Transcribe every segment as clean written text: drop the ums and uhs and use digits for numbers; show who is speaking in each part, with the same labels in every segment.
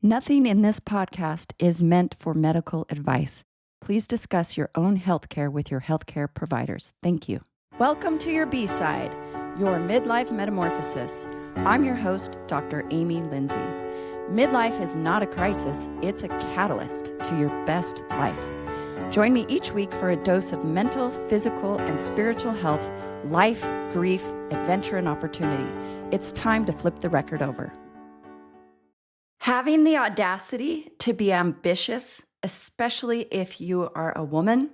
Speaker 1: Nothing in this podcast is meant for medical advice. Please discuss your own healthcare with your healthcare providers. Thank you. Welcome to your B-side, your midlife metamorphosis. I'm your host, Dr. Amy Lindsey. Midlife is not a crisis, it's a catalyst to your best life. Join me each week for a dose of mental, physical, and spiritual health, life, grief, adventure, and opportunity. It's time to flip the record over. Having the audacity to be ambitious, especially if you are a woman,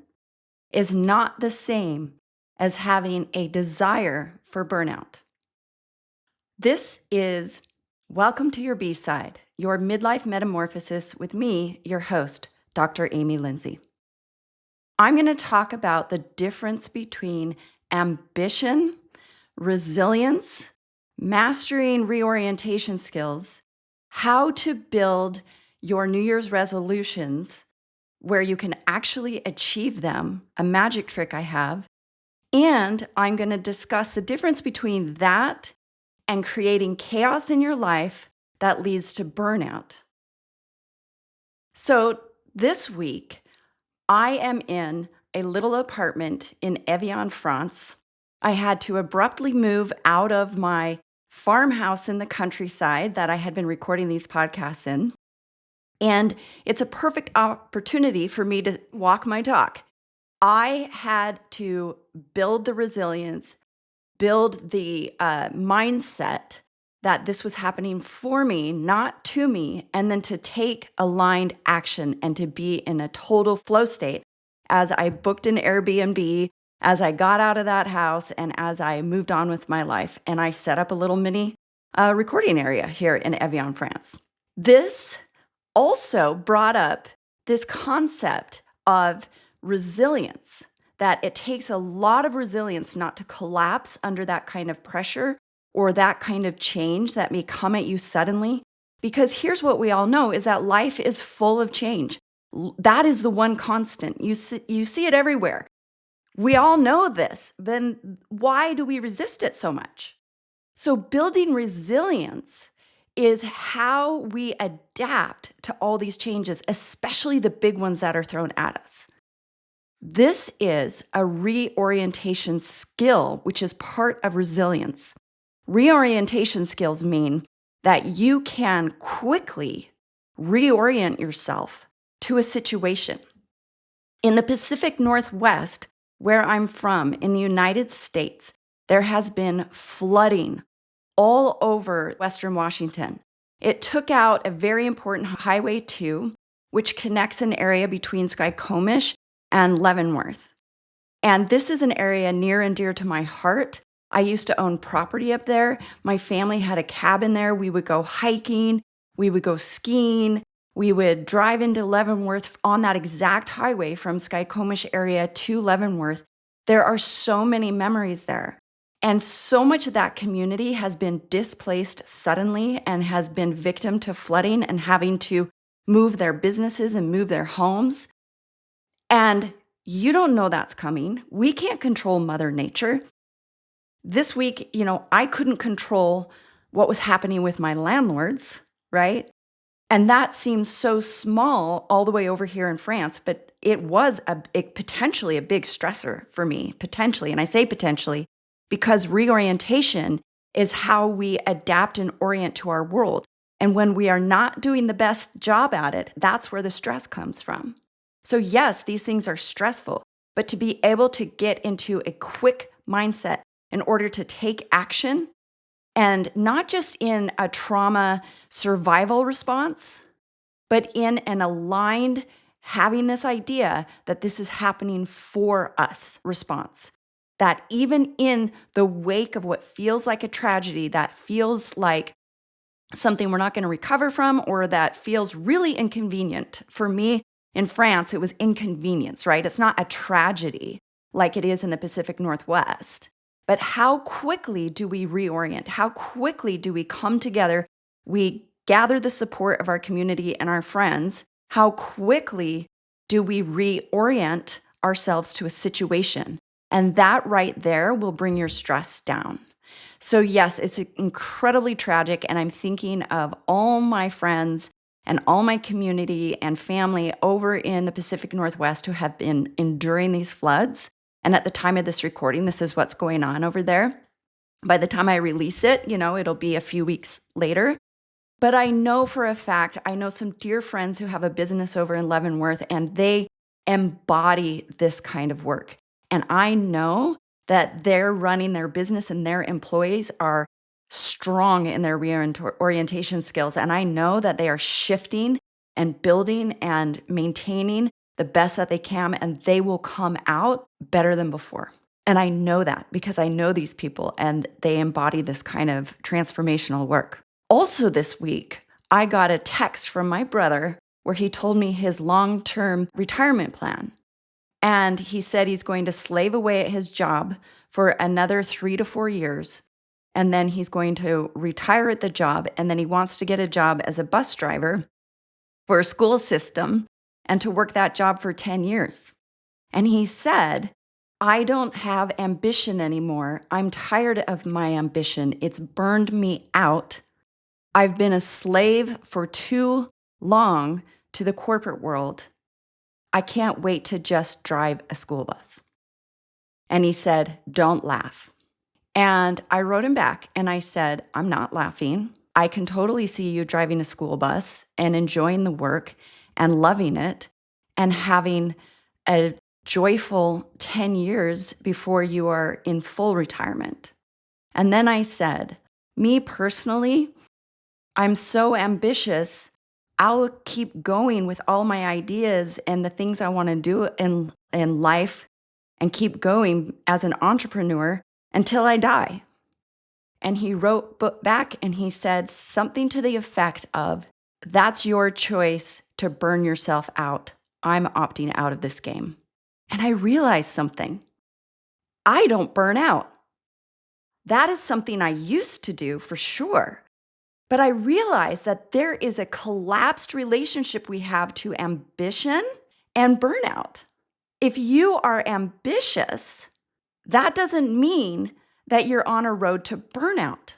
Speaker 1: is not the same as having a desire for burnout. This is Welcome to your B-side, your midlife metamorphosis with me, your host, Dr. Amy Lindsey. I'm going to talk about the difference between ambition, resilience, mastering reorientation skills, how to build your New Year's resolutions where you can actually achieve them, a magic trick I have, and I'm going to discuss the difference between that and creating chaos in your life that leads to burnout. So this week, I am in a little apartment in Evian, France. I had to abruptly move out of my farmhouse in the countryside that I had been recording these podcasts in. And it's a perfect opportunity for me to walk my talk. I had to build the resilience, build the mindset that this was happening for me, not to me, and then to take aligned action and to be in a total flow state as I booked an Airbnb, as I got out of that house, and as I moved on with my life. And I set up a little mini recording area here in Evian, France. This also brought up this concept of resilience, that it takes a lot of resilience not to collapse under that kind of pressure or that kind of change that may come at you suddenly. Because here's what we all know is that life is full of change. That is the one constant. You see it everywhere. We all know this. Then why do we resist it so much? So building resilience is how we adapt to all these changes, especially the big ones that are thrown at us. This is a reorientation skill, which is part of resilience. Reorientation skills mean that you can quickly reorient yourself to a situation. In the Pacific Northwest, where I'm from, in the United States, there has been flooding all over Western Washington. It took out a very important Highway 2, which connects an area between Skykomish and Leavenworth. And this is an area near and dear to my heart. I used to own property up there. My family had a cabin there. We would go hiking. We would go skiing. We would drive into Leavenworth on that exact highway from Skykomish area to Leavenworth. There are so many memories there. And so much of that community has been displaced suddenly and has been victim to flooding and having to move their businesses and move their homes. And you don't know that's coming. We can't control Mother Nature. This week, I couldn't control what was happening with my landlords, right? And that seems so small all the way over here in France, but it was potentially a big stressor for me, potentially. And I say potentially because reorientation is how we adapt and orient to our world. And when we are not doing the best job at it, that's where the stress comes from. So yes, these things are stressful, but to be able to get into a quick mindset in order to take action, and not just in a trauma survival response, but in an aligned, having this idea that this is happening for us response. That even in the wake of what feels like a tragedy, that feels like something we're not going to recover from, or that feels really inconvenient. For me in France, it was inconvenience, right? It's not a tragedy like it is in the Pacific Northwest. But how quickly do we reorient? How quickly do we come together? We gather the support of our community and our friends. How quickly do we reorient ourselves to a situation? And that right there will bring your stress down. So yes, it's incredibly tragic. And I'm thinking of all my friends and all my community and family over in the Pacific Northwest who have been enduring these floods. And at the time of this recording, this is what's going on over there. By the time I release it, it'll be a few weeks later. But I know for a fact, I know some dear friends who have a business over in Leavenworth, and they embody this kind of work. And I know that they're running their business and their employees are strong in their reorientation skills. And I know that they are shifting and building and maintaining the best that they can, and they will come out better than before. And I know that because I know these people and they embody this kind of transformational work. Also this week, I got a text from my brother where he told me his long-term retirement plan. And he said he's going to slave away at his job for another 3 to 4 years. And then he's going to retire at the job. And then he wants to get a job as a bus driver for a school system and to work that job for 10 years. And he said, I don't have ambition anymore. I'm tired of my ambition. It's burned me out. I've been a slave for too long to the corporate world. I can't wait to just drive a school bus. And he said, don't laugh. And I wrote him back and I said, I'm not laughing. I can totally see you driving a school bus and enjoying the work and loving it and having a joyful 10 years before you are in full retirement. And then I said, me personally, I'm so ambitious. I'll keep going with all my ideas and the things I want to do in life and keep going as an entrepreneur until I die. And he wrote back and he said something to the effect of, that's your choice to burn yourself out. I'm opting out of this game. And I realized something. I don't burn out. That is something I used to do for sure. But I realized that there is a collapsed relationship we have to ambition and burnout. If you are ambitious, that doesn't mean that you're on a road to burnout.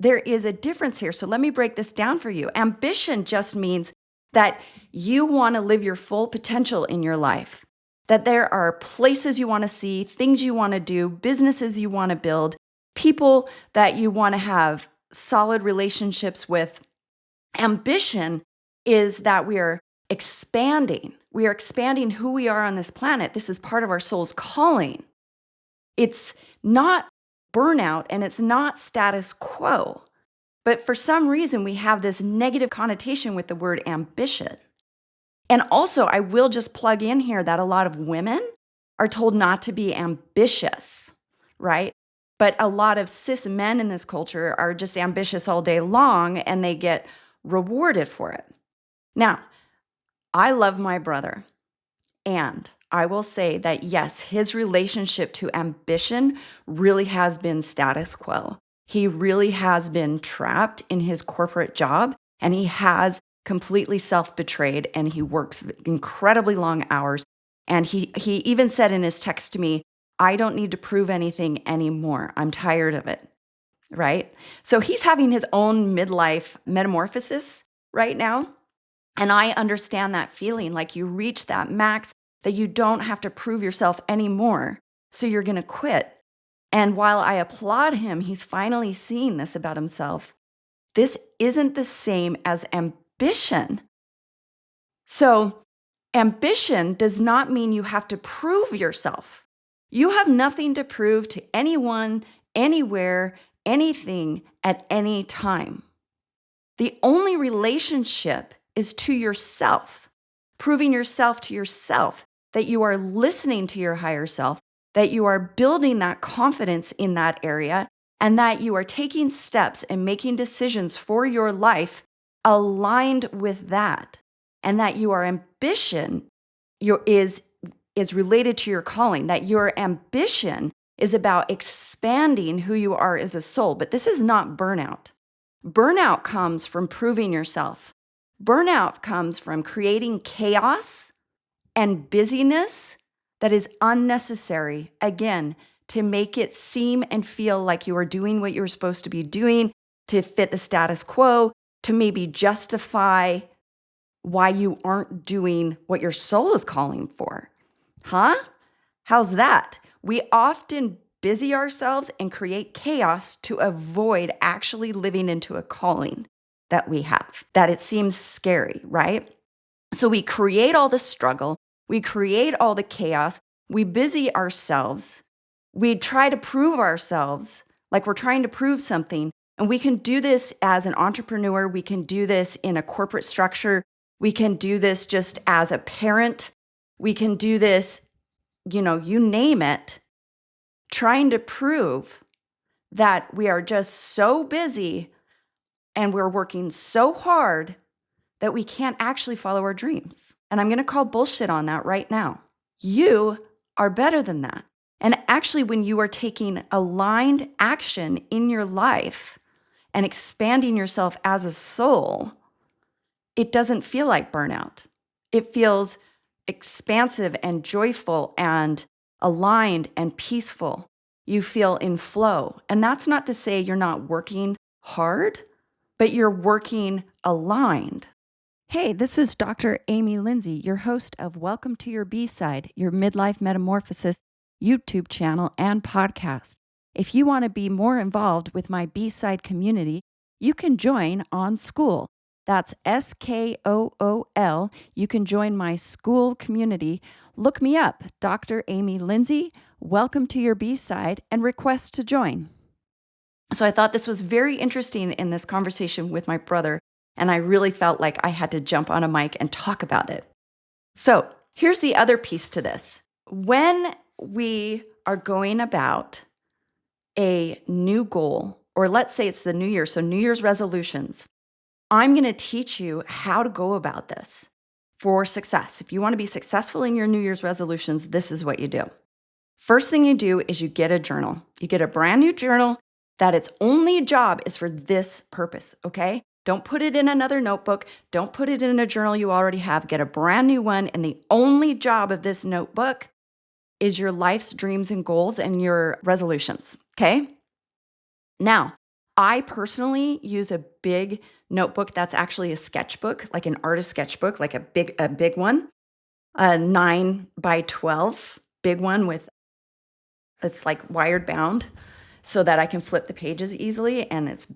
Speaker 1: There is a difference here. So let me break this down for you. Ambition just means that you want to live your full potential in your life, that there are places you want to see, things you want to do, businesses you want to build, people that you want to have solid relationships with. Ambition is that we are expanding. We are expanding who we are on this planet. This is part of our soul's calling. It's not burnout and it's not status quo. But for some reason, we have this negative connotation with the word ambition. And also, I will just plug in here that a lot of women are told not to be ambitious, right? But a lot of cis men in this culture are just ambitious all day long and they get rewarded for it. Now, I love my brother, and I will say that yes, his relationship to ambition really has been status quo. He really has been trapped in his corporate job, and he has completely self-betrayed, and he works incredibly long hours. And he even said in his text to me, I don't need to prove anything anymore. I'm tired of it, right? So he's having his own midlife metamorphosis right now. And I understand that feeling, like you reach that max that you don't have to prove yourself anymore. So you're going to quit. And while I applaud him, he's finally seeing this about himself. This isn't the same as ambition. So ambition does not mean you have to prove yourself. You have nothing to prove to anyone, anywhere, anything, at any time. The only relationship is to yourself, proving yourself to yourself that you are listening to your higher self, that you are building that confidence in that area, and that you are taking steps and making decisions for your life aligned with that, and that your ambition is related to your calling, that your ambition is about expanding who you are as a soul. But this is not burnout. Burnout comes from proving yourself. Burnout comes from creating chaos and busyness that is unnecessary, again, to make it seem and feel like you are doing what you're supposed to be doing, to fit the status quo, to maybe justify why you aren't doing what your soul is calling for. Huh? How's that? We often busy ourselves and create chaos to avoid actually living into a calling that we have, that it seems scary, right? So we create all the struggle, we create all the chaos, we busy ourselves, we try to prove ourselves like we're trying to prove something. And we can do this as an entrepreneur, we can do this in a corporate structure, we can do this just as a parent, we can do this, you name it, trying to prove that we are just so busy and we're working so hard that we can't actually follow our dreams. And I'm going to call bullshit on that right now. You are better than that. And actually, when you are taking aligned action in your life and expanding yourself as a soul, it doesn't feel like burnout. It feels expansive and joyful and aligned and peaceful. You feel in flow. And that's not to say you're not working hard, but you're working aligned. Hey, this is Dr. Amy Lindsey, your host of Welcome to Your B-Side, your midlife metamorphosis YouTube channel and podcast. If you want to be more involved with my B-Side community, you can join on School. That's SKOOL. You can join my school community. Look me up, Dr. Amy Lindsey, Welcome to Your B-Side, and request to join. So I thought this was very interesting in this conversation with my brother, and I really felt like I had to jump on a mic and talk about it. So here's the other piece to this. When we are going about a new goal, or let's say it's the new year, so New Year's resolutions, I'm going to teach you how to go about this for success. If you want to be successful in your New Year's resolutions, this is what you do. First thing you do is you get a journal. You get a brand new journal that its only job is for this purpose, okay? Don't put it in another notebook. Don't put it in a journal you already have. Get a brand new one, and the only job of this notebook is your life's dreams and goals and your resolutions, okay? Now, I personally use a big notebook that's actually a sketchbook, like an artist sketchbook, like a big one, a 9x12 big one with, it's like wired bound so that I can flip the pages easily, and it's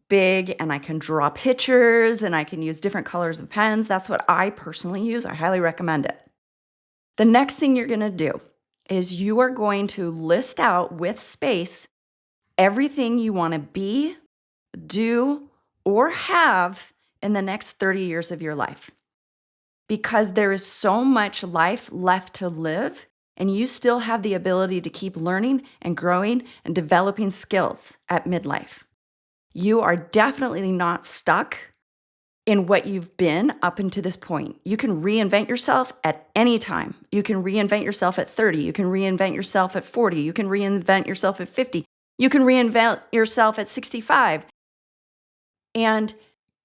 Speaker 1: big, and I can draw pictures, and I can use different colors of pens. That's what I personally use. I highly recommend it. The next thing you're going to do is you are going to list out with space everything you want to be, do, or have in the next 30 years of your life. Because there is so much life left to live, and you still have the ability to keep learning and growing and developing skills at midlife. You are definitely not stuck in what you've been up until this point. You can reinvent yourself at any time. You can reinvent yourself at 30. You can reinvent yourself at 40. You can reinvent yourself at 50. You can reinvent yourself at 65. And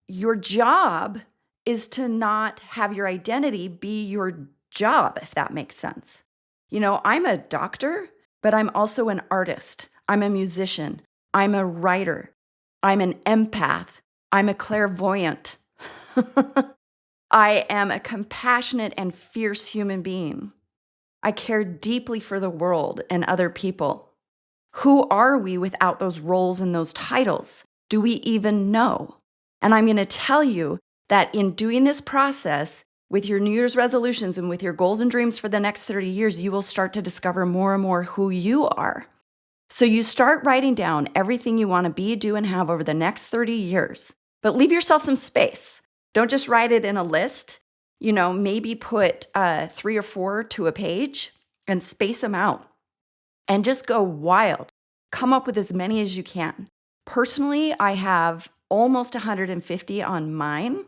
Speaker 1: your job is to not have your identity be your job, if that makes sense. I'm a doctor, but I'm also an artist. I'm a musician. I'm a writer. I'm an empath. I'm a clairvoyant. I am a compassionate and fierce human being. I care deeply for the world and other people. Who are we without those roles and those titles? Do we even know? And I'm going to tell you that in doing this process with your New Year's resolutions and with your goals and dreams for the next 30 years, you will start to discover more and more who you are. So you start writing down everything you want to be, do, and have over the next 30 years. But leave yourself some space. Don't just write it in a list. Maybe put 3 or 4 to a page and space them out. And just go wild. Come up with as many as you can. Personally, I have almost 150 on mine,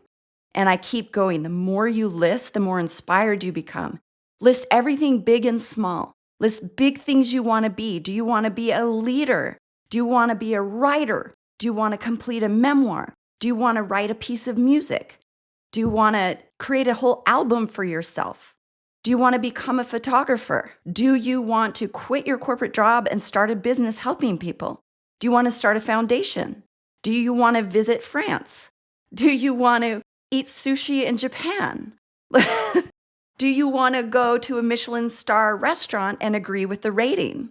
Speaker 1: and I keep going. The more you list, the more inspired you become. List everything big and small. List big things you want to be. Do you want to be a leader? Do you want to be a writer? Do you want to complete a memoir? Do you want to write a piece of music? Do you want to create a whole album for yourself? Do you want to become a photographer? Do you want to quit your corporate job and start a business helping people? Do you want to start a foundation? Do you want to visit France? Do you want to eat sushi in Japan? Do you want to go to a Michelin star restaurant and agree with the rating?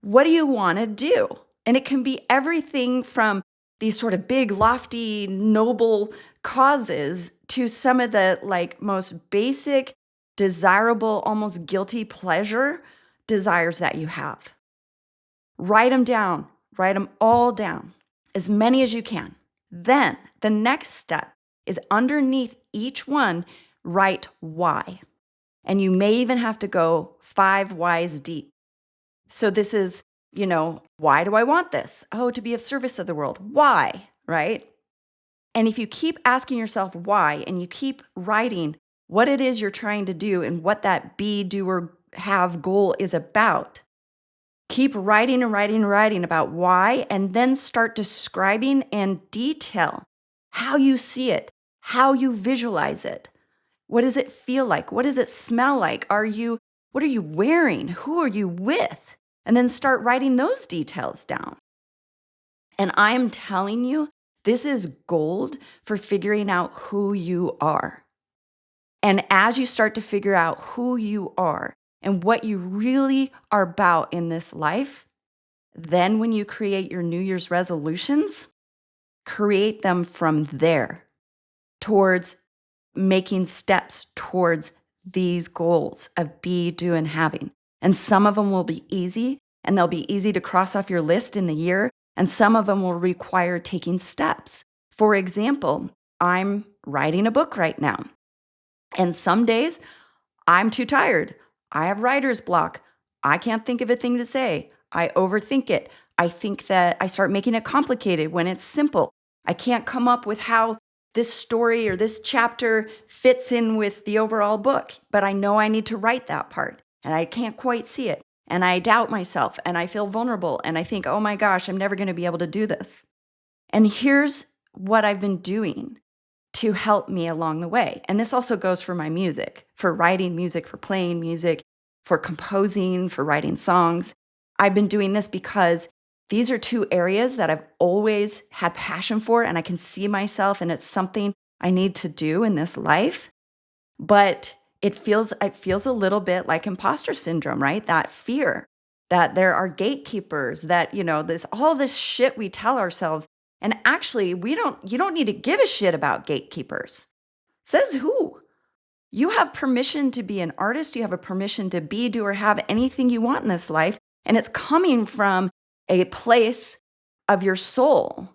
Speaker 1: What do you want to do? And it can be everything from these sort of big, lofty, noble causes to some of the like most basic, desirable, almost guilty pleasure desires that you have. Write them down. Write them all down, as many as you can. Then the next step is underneath each one, write why. And you may even have to go 5 whys deep. So this is, why do I want this? Oh, to be of service of the world. Why, right? And if you keep asking yourself why, and you keep writing what it is you're trying to do and what that be, do, or have goal is about, keep writing and writing and writing about why, and then start describing in detail how you see it, how you visualize it. What does it feel like? What does it smell like? What are you wearing? Who are you with? And then start writing those details down. And I'm telling you, this is gold for figuring out who you are. And as you start to figure out who you are and what you really are about in this life, then when you create your New Year's resolutions, create them from there towards making steps towards these goals of be, do, and having. And some of them will be easy, and they'll be easy to cross off your list in the year, and some of them will require taking steps. For example, I'm writing a book right now, and some days I'm too tired. I have writer's block. I can't think of a thing to say. I overthink it. I think that I start making it complicated when it's simple. I can't come up with how this story or this chapter fits in with the overall book, but I know I need to write that part, and I can't quite see it. And I doubt myself, and I feel vulnerable, and I think, oh my gosh, I'm never going to be able to do this. And here's what I've been doing to help me along the way. And this also goes for my music, for writing music, for playing music, for composing, for writing songs. I've been doing this because these are 2 areas that I've always had passion for, and I can see myself, and it's something I need to do in this life. But it feels a little bit like imposter syndrome, right? That fear that there are gatekeepers, that, all this shit we tell ourselves. And actually, you don't need to give a shit about gatekeepers. Says who? You have permission to be an artist. You have a permission to be, do, or have anything you want in this life. And it's coming from a place of your soul,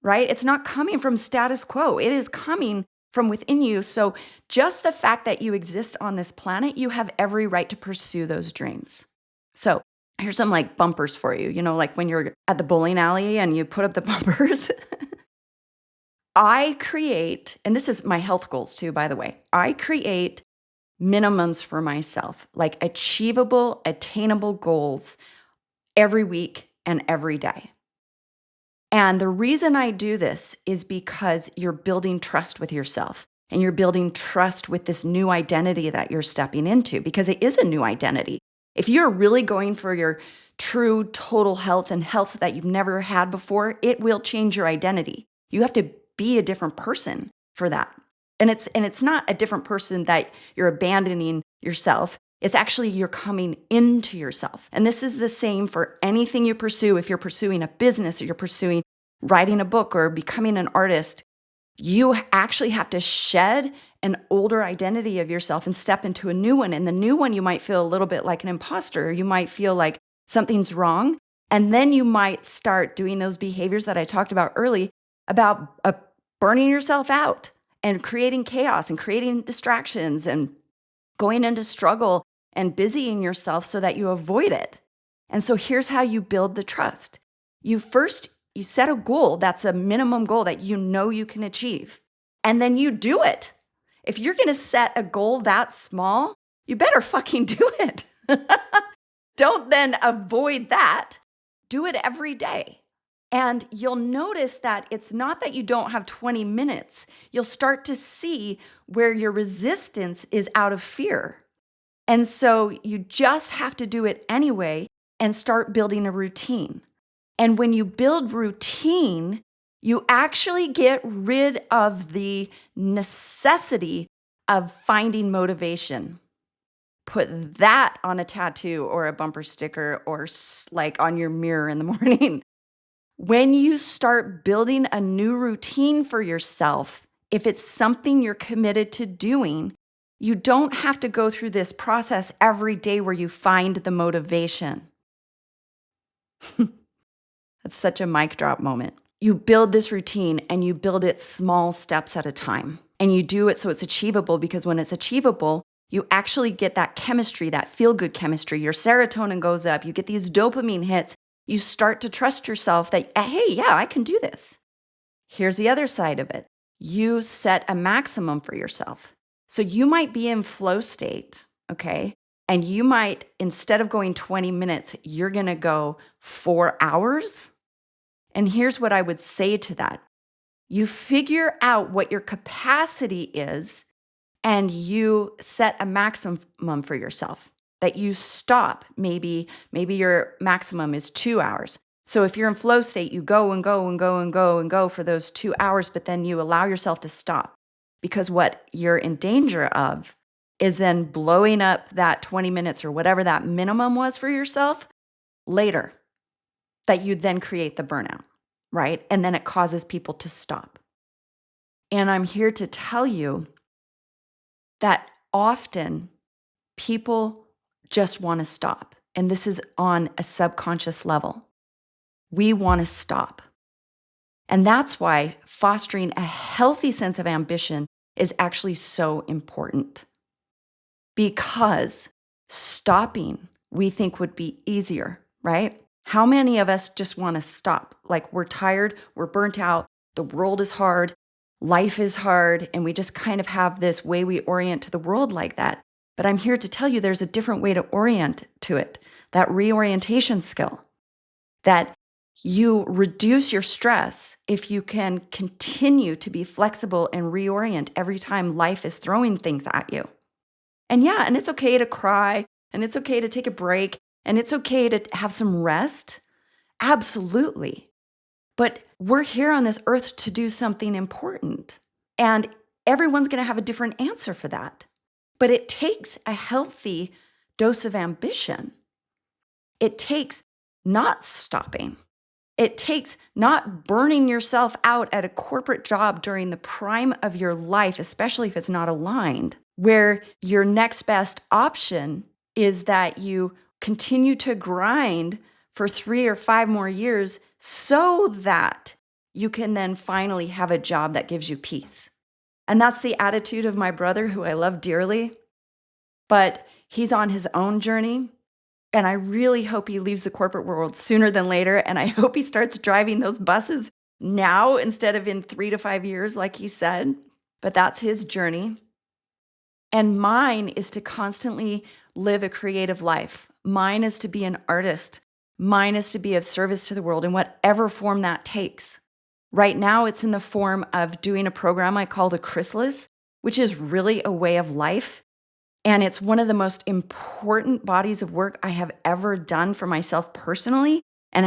Speaker 1: right? It's not coming from status quo. It is coming from within you. So just the fact that you exist on this planet, you have every right to pursue those dreams. So here's some like bumpers for you, like when you're at the bowling alley and you put up the bumpers. I create, and this is my health goals too, by the way, I create minimums for myself, like achievable, attainable goals every week and every day. And the reason I do this is because you're building trust with yourself, and you're building trust with this new identity that you're stepping into, because it is a new identity. If you're really going for your true total health and health that you've never had before, it will change your identity. You have to be a different person for that. And it's not a different person that you're abandoning yourself. It's actually you're coming into yourself. And this is the same for anything you pursue. If you're pursuing a business, or you're pursuing writing a book or becoming an artist, you actually have to shed an older identity of yourself and step into a new one. And the new one, you might feel a little bit like an imposter. You might feel like something's wrong. And then you might start doing those behaviors that I talked about early about burning yourself out and creating chaos and creating distractions and going into struggle and busying yourself so that you avoid it. And so here's how you build the trust. You set a goal that's a minimum goal that you know you can achieve, and then you do it. If you're going to set a goal that small, you better fucking do it. Don't then avoid that. Do it every day. And you'll notice that it's not that you don't have 20 minutes. You'll start to see where your resistance is out of fear. And so you just have to do it anyway and start building a routine. And when you build routine, You actually get rid of the necessity of finding motivation. Put that on a tattoo or a bumper sticker or like on your mirror in the morning. When you start building a new routine for yourself, if it's something you're committed to doing, you don't have to go through this process every day where you find the motivation. That's such a mic drop moment. You build this routine and you build it small steps at a time. And you do it so it's achievable, because when it's achievable, you actually get that chemistry, that feel-good chemistry. Your serotonin goes up. You get these dopamine hits. You start to trust yourself that, hey, yeah, I can do this. Here's the other side of it. You set a maximum for yourself. So you might be in flow state, okay? And you might, instead of going 20 minutes, you're going to go 4 hours. And here's what I would say to that. You figure out what your capacity is and you set a maximum for yourself that you stop. Maybe your maximum is 2 hours. So if you're in flow state, you go and go and go and go and go for those 2 hours, but then you allow yourself to stop, because what you're in danger of is then blowing up that 20 minutes or whatever that minimum was for yourself later, that you then create the burnout, right? And then it causes people to stop. And I'm here to tell you that often people just want to stop. And this is on a subconscious level. We want to stop. And that's why fostering a healthy sense of ambition is actually so important. Because stopping, we think, would be easier, right? How many of us just want to stop? Like, we're tired, we're burnt out, the world is hard, life is hard, and we just kind of have this way we orient to the world like that. But I'm here to tell you there's a different way to orient to it, that reorientation skill, that you reduce your stress if you can continue to be flexible and reorient every time life is throwing things at you. And yeah, and it's okay to cry, and it's okay to take a break, and it's okay to have some rest. Absolutely. But we're here on this earth to do something important. And everyone's going to have a different answer for that. But it takes a healthy dose of ambition. It takes not stopping. It takes not burning yourself out at a corporate job during the prime of your life, especially if it's not aligned, where your next best option is that you continue to grind for 3 or 5 more years so that you can then finally have a job that gives you peace. And that's the attitude of my brother, who I love dearly, but he's on his own journey. And I really hope he leaves the corporate world sooner than later. And I hope he starts driving those buses now instead of in 3 to 5 years, like he said. But that's his journey. And mine is to constantly live a creative life. Mine is to be an artist. Mine is to be of service to the world in whatever form that takes. Right now, it's in the form of doing a program I call the Chrysalis, which is really a way of life. And it's one of the most important bodies of work I have ever done for myself personally, and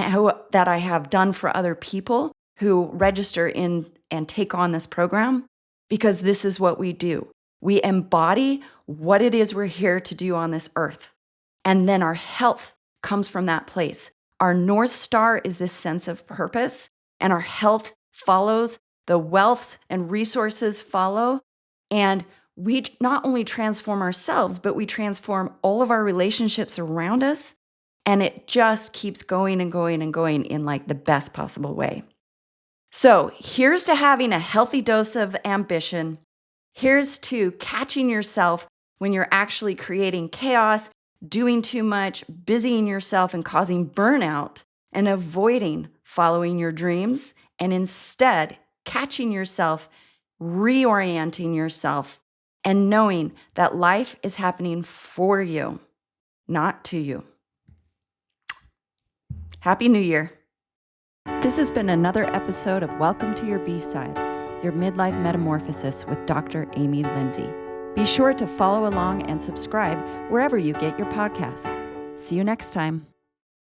Speaker 1: that I have done for other people who register in and take on this program, because this is what we do. We embody what it is we're here to do on this earth. And then our health comes from that place. Our North Star is this sense of purpose, and our health follows, the wealth and resources follow, and we not only transform ourselves, but we transform all of our relationships around us, and it just keeps going and going and going in like the best possible way. So here's to having a healthy dose of ambition. Here's to catching yourself when you're actually creating chaos, doing too much, busying yourself and causing burnout, and avoiding following your dreams, and instead catching yourself, reorienting yourself, and knowing that life is happening for you, not to you. Happy New Year. This has been another episode of Welcome to Your B-Side, your midlife metamorphosis with Dr. Amy Lindsey. Be sure to follow along and subscribe wherever you get your podcasts. See you next time.